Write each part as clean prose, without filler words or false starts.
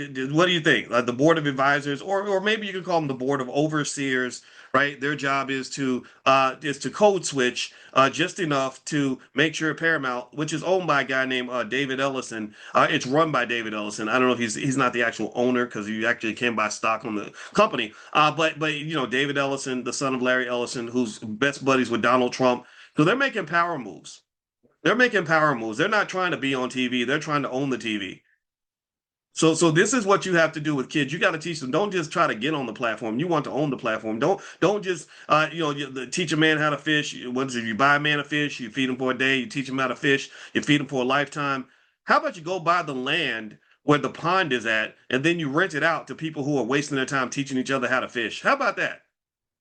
What do you think? Like the board of advisors, or maybe you could call them the board of overseers, right? Their job is to code switch just enough to make sure Paramount, which is owned by a guy named David Ellison, it's run by David Ellison. I don't know if he's not the actual owner because he actually can buy stock on the company. But you know David Ellison, the son of Larry Ellison, who's best buddies with Donald Trump, so they're making power moves. They're making power moves. They're not trying to be on TV. They're trying to own the TV. So this is what you have to do with kids. You got to teach them. Don't just try to get on the platform. You want to own the platform. Don't just teach a man how to fish. What is it? You buy a man a fish, you feed him for a day, you teach him how to fish, you feed him for a lifetime. How about you go buy the land where the pond is at, and then you rent it out to people who are wasting their time teaching each other how to fish? How about that?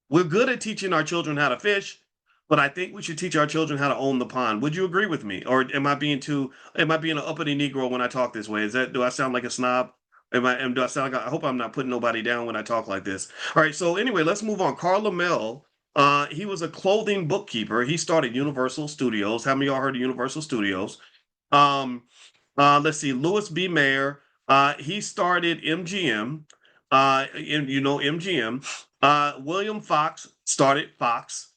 We're good at teaching our children how to fish, but I think we should teach our children how to own the pond. Would you agree with me? Or am I being an uppity Negro when I talk this way? Do I sound like a snob? Do I sound like, I hope I'm not putting nobody down when I talk like this. All right. So anyway, let's move on. Carl Lamel, he was a clothing bookkeeper. He started Universal Studios. How many of y'all heard of Universal Studios? Um, let's see, Louis B. Mayer, he started MGM. You know MGM. William Fox started Fox.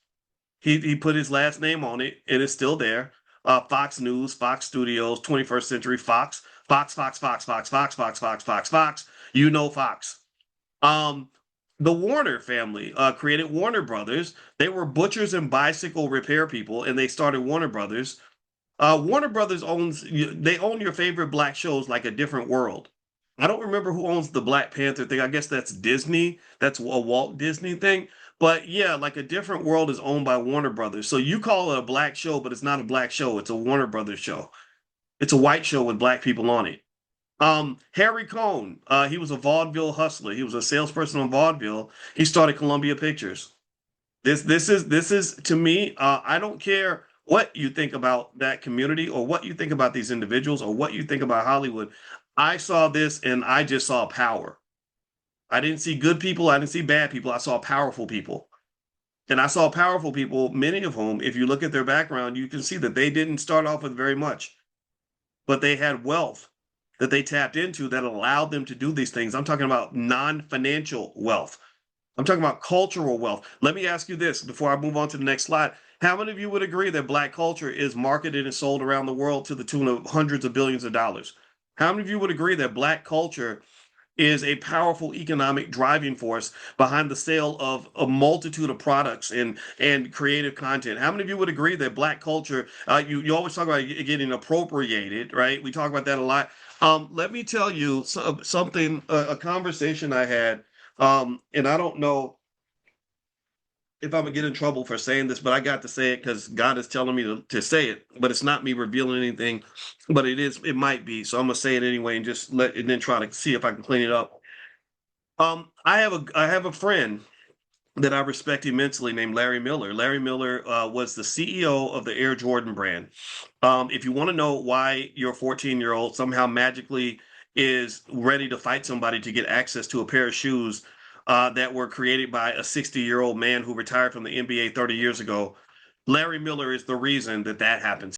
He put his last name on it, and it's still there. Fox News, Fox Studios, 21st Century Fox, Fox, Fox, Fox, Fox, Fox, Fox, Fox, Fox, Fox. You know Fox. Um, the Warner family created Warner Brothers. They were butchers and bicycle repair people, and they started Warner Brothers. Warner Brothers owns they own your favorite black shows like A Different World. I don't remember who owns the Black Panther thing. I guess that's Disney. That's a Walt Disney thing. But yeah, like A Different World is owned by Warner Brothers. So you call it a black show, but it's not a black show. It's a Warner Brothers show. It's a white show with black people on it. Harry Cohn, he was a vaudeville hustler. He was a salesperson on vaudeville. He started Columbia Pictures. This is to me. I don't care what you think about that community or what you think about these individuals or what you think about Hollywood. I saw this and I just saw power. I didn't see good people. I didn't see bad people. I saw powerful people. And I saw powerful people, many of whom, if you look at their background, you can see that they didn't start off with very much, but they had wealth that they tapped into that allowed them to do these things. I'm talking about non-financial wealth. I'm talking about cultural wealth. Let me ask you this before I move on to the next slide. How many of you would agree that black culture is marketed and sold around the world to the tune of hundreds of billions of dollars? How many of you would agree that black culture is a powerful economic driving force behind the sale of a multitude of products and creative content? How many of you would agree that black culture, you always talk about getting appropriated, right? We talk about that a lot. Let me tell you something, a conversation I had, and I don't know if I'm gonna get in trouble for saying this, but I got to say it because God is telling me to say it. But it's not me revealing anything, but it might be. So I'm gonna say it anyway and just let and then try to see if I can clean it up. I have a friend that I respect immensely named Larry Miller. Larry Miller was the CEO of the Air Jordan brand. If you want to know why your 14-year-old somehow magically is ready to fight somebody to get access to a pair of shoes that were created by a 60-year-old man who retired from the NBA 30 years ago, Larry Miller is the reason that that happens.